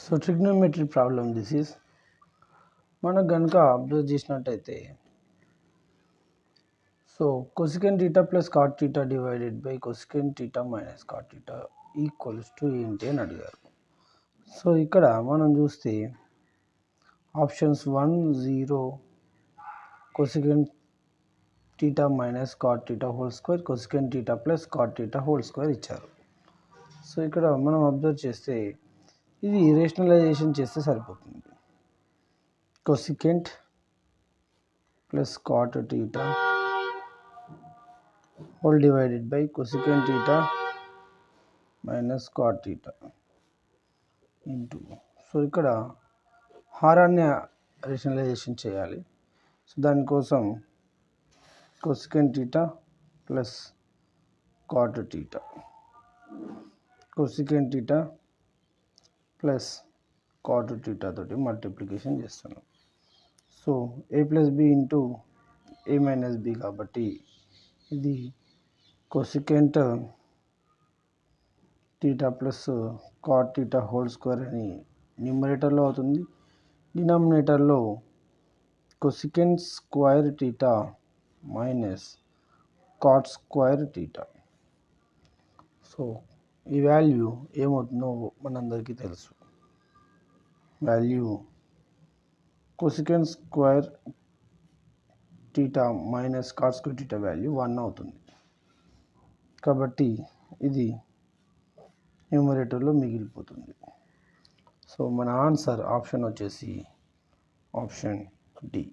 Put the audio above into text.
So trigonometry problem this is. మనకు కనుక observe చేసినట్టయితే so cosec theta plus cot theta divided by cosec theta minus cot theta equals to ఏంటి అని అడిగారు. So ఇక్కడ మనం చూస్తే options 1, 0 cosec theta minus cot theta whole square, cosec theta plus cot theta whole square ఇచ్చారు. So ఇక్కడ మనం observe చేస్తే ఇది రేషనలైజేషన్ చేస్తే సరిపోతుంది. Cosecant plus cot theta whole divided by cosecant theta minus cot theta into, so ఇక్కడ హారాన్ని rationalisation చేయాలి. సో దానికోసం cosecant theta plus cot theta, cosecant theta plus cot theta తోటి మల్టిప్లికేషన్ చేస్తున్నాం. So A plus B into A minus B కాబట్టి ఇది cosecant theta plus cot theta whole square అని న్యూమరేటర్లో అవుతుంది. డినామినేటర్లో cosecant square theta minus cot square theta. So ఈ value ఏమవుతుందో మనందరికీ తెలుసు. Value cosecant square theta minus cot square theta value 1 అవుతుంది. కాబట్టి ఇది న్యూమరేటర్లో మిగిలిపోతుంది. సో మన ఆన్సర్ ఆప్షన్ వచ్చేసి ఆప్షన్ డి.